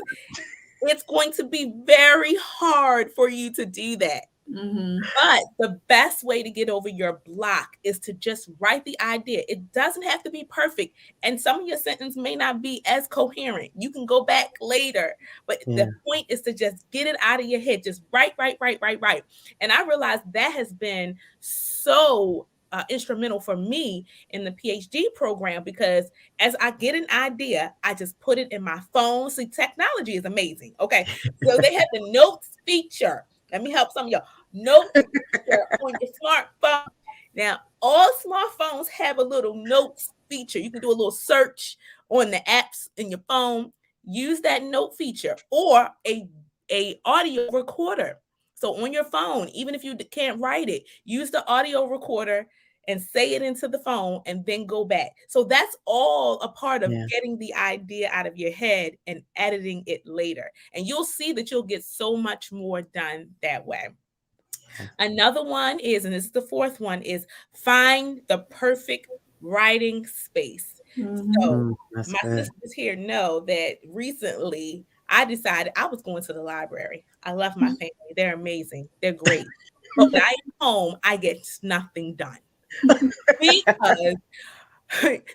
it's going to be very hard for you to do that. But the best way to get over your block is to just write the idea. It doesn't have to be perfect. And some of your sentence may not be as coherent. You can go back later. But the point is to just get it out of your head. Just write. And I realized that has been so instrumental for me in the PhD program, because as I get an idea, I just put it in my phone. See, technology is amazing. Okay. So they have the notes feature. Let me help some of y'all. Notes feature on your smartphone. Now, all smartphones have a little notes feature. You can do a little search on the apps in your phone. Use that note feature, or a audio recorder. So on your phone, even if you can't write it, use the audio recorder and say it into the phone and then go back. So that's all a part of getting the idea out of your head and editing it later. And you'll see that you'll get so much more done that way. Another one is, and this is the fourth one, is find the perfect writing space. So my sisters here know that recently I decided I was going to the library. I love my family. They're amazing. They're great. But when I am home, I get nothing done. Because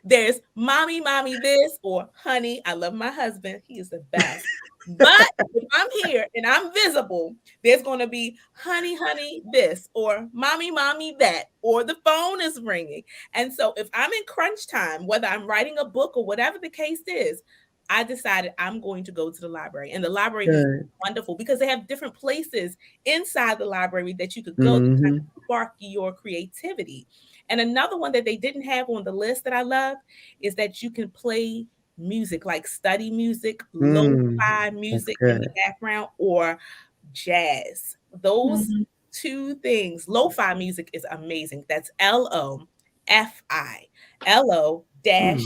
there's mommy this, or honey, I love my husband. He is the best. But if I'm here and I'm visible, there's going to be honey this, or mommy that, or the phone is ringing. And so if I'm in crunch time, whether I'm writing a book or whatever the case is, I decided I'm going to go to the library. And the library is wonderful because they have different places inside the library that you could go to kind of spark your creativity. And another one that they didn't have on the list that I love is that you can play music, like study music, lo-fi music in the background, or jazz. Those two things. Lo-fi music is amazing. That's LOFI. LO-FI.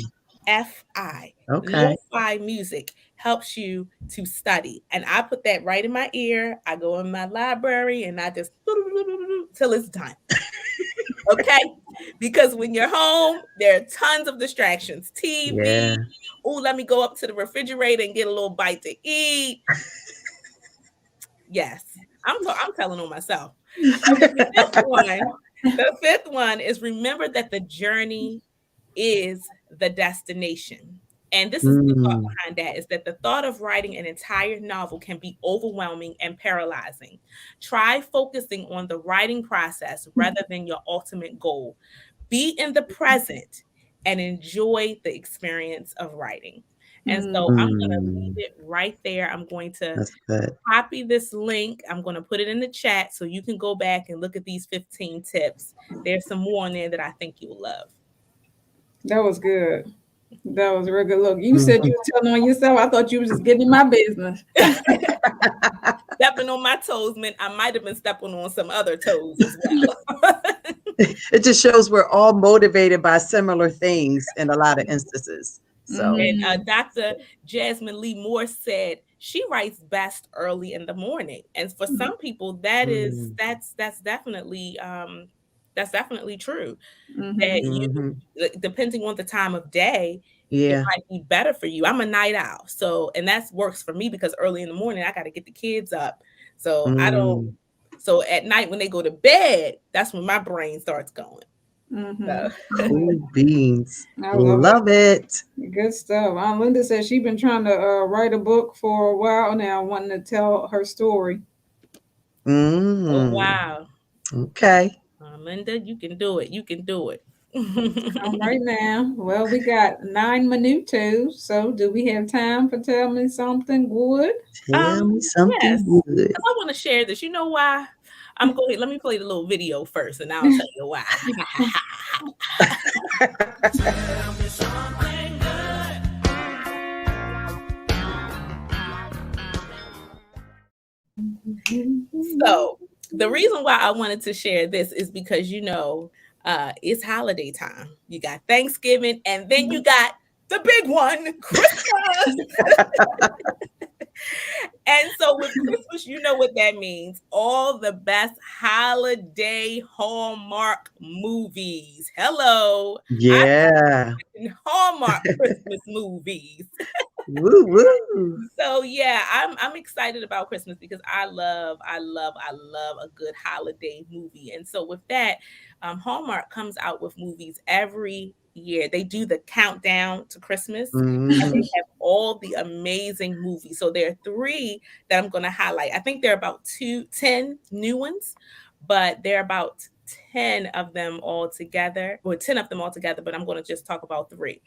Lo-fi music helps you to study. And I put that right in my ear. I go in my library and I just till it's done. Okay? Because when you're home, there are tons of distractions. TV. Oh, let me go up to the refrigerator and get a little bite to eat. Yes. I'm telling on myself. The fifth one is remember that the journey is the destination. And this is the thought behind that, is that the thought of writing an entire novel can be overwhelming and paralyzing. Try focusing on the writing process rather than your ultimate goal. Be in the present and enjoy the experience of writing. And so I'm going to leave it right there. I'm going to That's good. copy this link. I'm going to put it in the chat so you can go back and look at these 15 tips. There's some more on there that I think you'll love. That was good. That was a real good look. You said you were telling on yourself. I thought you was just getting in my business. Stepping on my toes meant I might have been stepping on some other toes as well. It just shows we're all motivated by similar things in a lot of instances. So, And Dr. Jasmine Lee Moore said she writes best early in the morning. And for some people, that's definitely true. That you, depending on the time of day, it might be better for you. I'm a night owl, so and that works for me because early in the morning I got to get the kids up. So I don't. So at night when they go to bed, that's when my brain starts going. So. Cool beans. I love it. Good stuff. Aunt Linda says she's been trying to write a book for a while now, wanting to tell her story. Oh wow. Okay. Linda, you can do it. You can do it. All right now. Well, we got 9 minutos. So do we have time for tell me something good? Tell me something good. I want to share this. You know why? I'm going to let me play the little video first and I'll tell you why. Tell me something good. So the reason why I wanted to share this is because, it's holiday time. You got Thanksgiving and then you got the big one, Christmas. And so with Christmas, you know what that means. All the best holiday Hallmark movies. Hello. Yeah. Hallmark Christmas movies. Woo, woo. So yeah, I'm excited about Christmas because I love a good holiday movie. And so with that, Hallmark comes out with movies every year. They do the countdown to Christmas. And they have all the amazing movies. So there are 3 that I'm going to highlight. I think there are about 10 new ones, but there are about 10 of them all together, but I'm going to just talk about 3.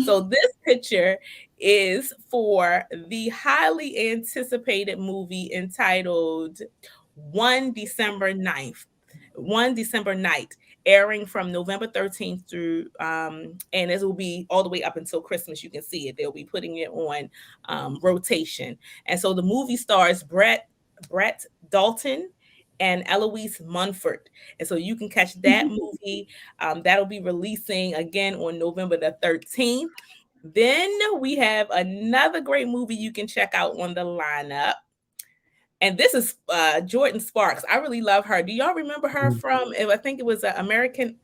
So this picture is for the highly anticipated movie entitled One December Night, airing from November 13th through, and it will be all the way up until Christmas. You can see it. They'll be putting it on rotation. And so the movie stars Brett Dalton and Eloise Munford. And so you can catch that movie. That'll be releasing again on November the 13th. Then we have another great movie you can check out on the lineup. And this is Jordan Sparks. I really love her. Do y'all remember her from, I think it was American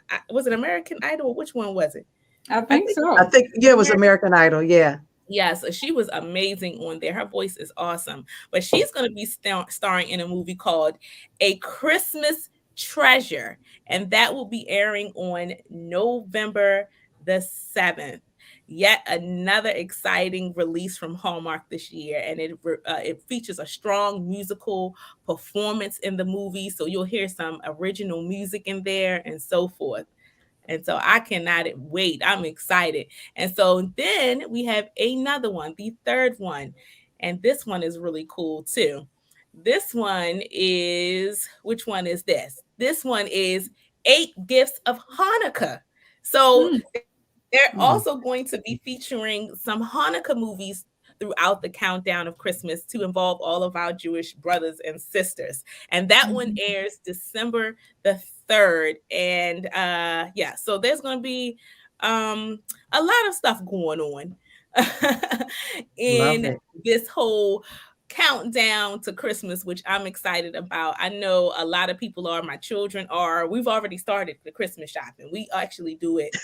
Idol? Which one was it? I think so. I think, it was American Idol. Yeah. Yes, she was amazing on there. Her voice is awesome. But she's going to be starring in a movie called A Christmas Treasure. And that will be airing on November the 7th. Yet another exciting release from Hallmark this year. And it features a strong musical performance in the movie. So you'll hear some original music in there and so forth. And so I cannot wait. I'm excited. And so then we have another one, the third one. And this one is really cool too. This one is, which one is this? This one is 8 Gifts of Hanukkah. So they're also going to be featuring some Hanukkah movies throughout the countdown of Christmas to involve all of our Jewish brothers and sisters. And that one airs December the 3rd. And so there's going to be a lot of stuff going on in this whole countdown to Christmas, which I'm excited about. I know a lot of people are, my children are. We've already started the Christmas shopping. We actually do it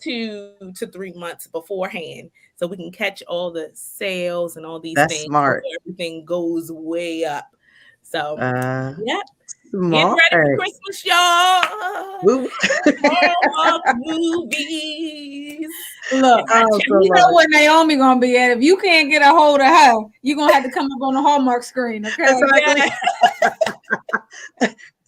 2 to 3 months beforehand, so we can catch all the sales and all these things. Smart. Everything goes way up. So smart. Get ready for Christmas, y'all. All movies. Look, you know where Naomi gonna be at. If you can't get a hold of her, you're gonna have to come up on the Hallmark screen. Okay.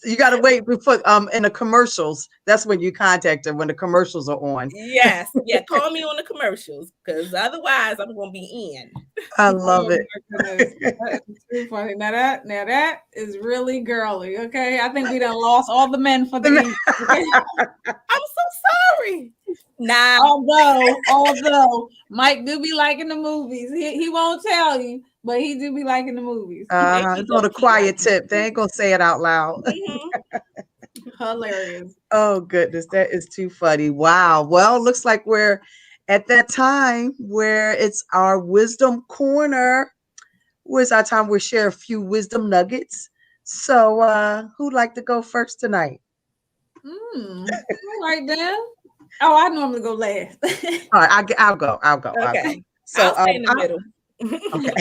You got to wait before in the commercials. That's when you contact her when the commercials are on. Yes, yeah. Call me on the commercials because otherwise I'm gonna be in. I Oh love it. my goodness. That is too funny. Now that is really girly. Okay. I think we done lost all the men for the evening. Okay. I'm so sorry. Nah, Although Mike do be liking the movies. He won't tell you, but he do be liking the movies. they be It's on low a key like quiet tip. They ain't gonna say it out loud. hmm Hilarious. Oh goodness, that is too funny. Wow. Well, looks like we're at that time where it's our wisdom corner. Where's our time we share a few wisdom nuggets. So who'd like to go first tonight? All right then. Oh, I normally go last. All right, I'll go. I'll go. Okay. So I'll stay in the middle. okay.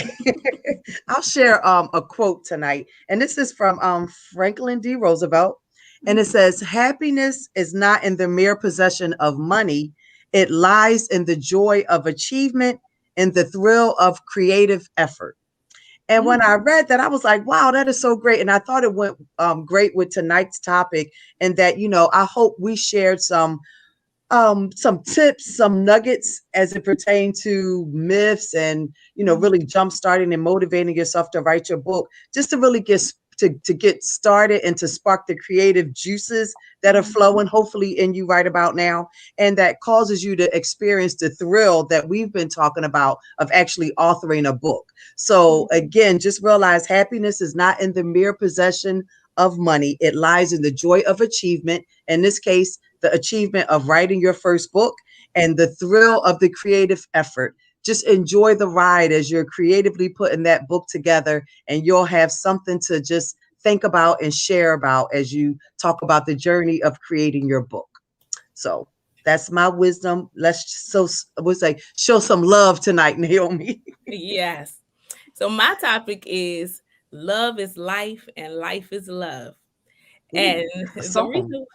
I'll share a quote tonight. And this is from Franklin D. Roosevelt. And it says, happiness is not in the mere possession of money. It lies in the joy of achievement and the thrill of creative effort. And when I read that, I was like, wow, that is so great. And I thought it went great with tonight's topic. And that, I hope we shared some tips, some nuggets as it pertains to myths and really jump starting and motivating yourself to write your book, just to really to get started and to spark the creative juices that are flowing hopefully in you right about now, and that causes you to experience the thrill that we've been talking about of actually authoring a book. So again, just realize happiness is not in the mere possession of money. It lies in the joy of achievement. In this case, the achievement of writing your first book and the thrill of the creative effort. Just enjoy the ride as you're creatively putting that book together, and you'll have something to just think about and share about as you talk about the journey of creating your book. So that's my wisdom. We'll say show some love tonight, Naomi. Yes. So my topic is love is life and life is love. And Ooh, a the song. reason,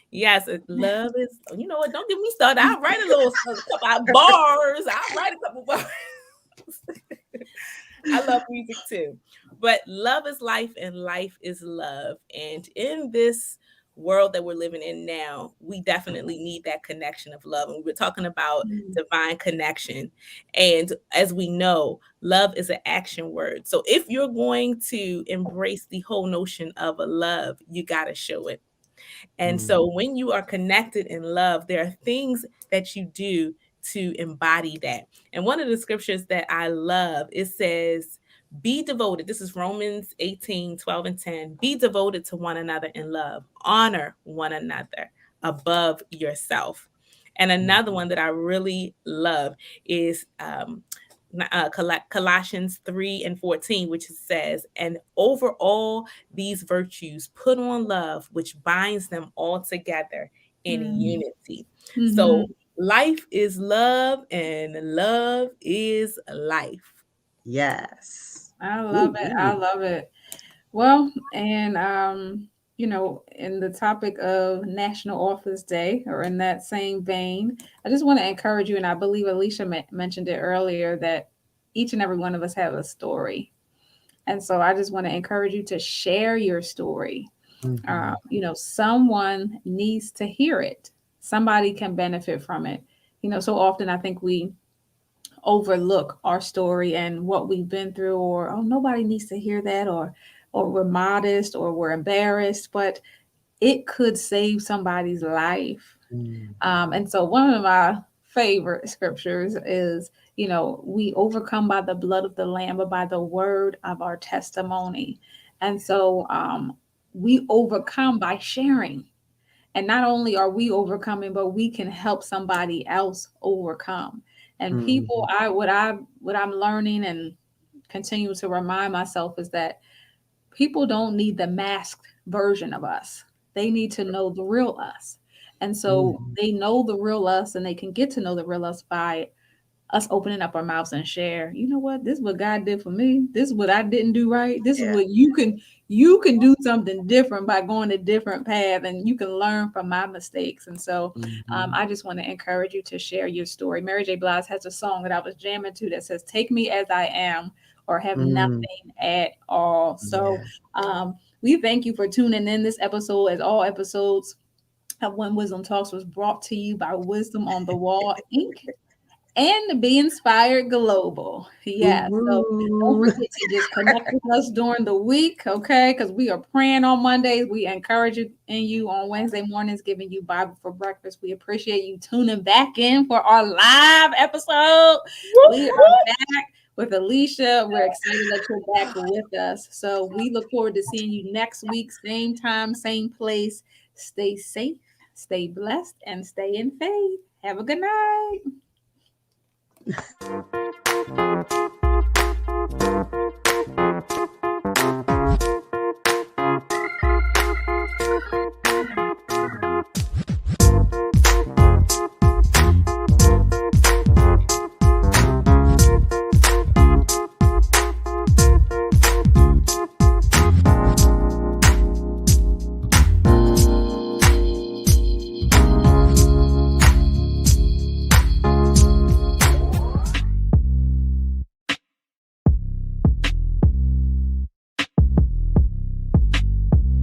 yes, love is, you know what, don't get me started. I'll write a couple of bars. I'll write a couple bars. I love music too. But love is life and life is love. And in this world that we're living in now, we definitely need that connection of love. And we're talking about divine connection. And as we know, love is an action word. So if you're going to embrace the whole notion of a love, you got to show it. And Mm, so when you are connected in love, there are things that you do to embody that. And one of the scriptures that I love, it says, be devoted. This is Romans 18:12 and 10. Be devoted to one another in love. Honor one another above yourself. And mm, another one that I really love is Colossians 3:14, which says, and over all these virtues, put on love, which binds them all together in unity. Mm-hmm. So life is love and love is life. yes. I love Ooh, it. I ooh. love it. Well, and in the topic of National Authors Day, or in that same vein, I just want to encourage you, and I believe Alicia mentioned it earlier, that each and every one of us have a story. And so I just want to encourage you to share your story. Mhm, Someone needs to hear it. Somebody can benefit from it. So often I think we overlook our story and what we've been through, or oh, nobody needs to hear that, or we're modest, or we're embarrassed, but it could save somebody's life. mm, And so one of my favorite scriptures is, we overcome by the blood of the Lamb, but by the word of our testimony. And so we overcome by sharing. And not only are we overcoming, but we can help somebody else overcome. And people, mhm, what I'm learning and continue to remind myself is that people don't need the masked version of us. They need to know the real us. And so mhm. they know the real us, and they can get to know the real us by us opening up our mouths and share, what, this is what God did for me, this is what I didn't do right, this is Yeah. what you can do something different by going a different path, and you can learn from my mistakes. And so Mhm. I just want to encourage you to share your story. Mary J. Blige has a song that I was jamming to that says, take me as I am, or have Mm, nothing at all. So yeah. We thank you for tuning in this episode, as all episodes of When Wisdom Talks was brought to you by Wisdom on the Wall Inc. and Be Inspired Global. Yeah. So don't Woo. forget to just connect with us during the week, okay? Because we are praying on Mondays. We encourage you on Wednesday mornings, giving you Bible for breakfast. We appreciate you tuning back in for our live episode. We are back with Alisha. We're excited that you're back with us. So we look forward to seeing you next week, same time, same place. Stay safe, stay blessed, and stay in faith. Have a good night.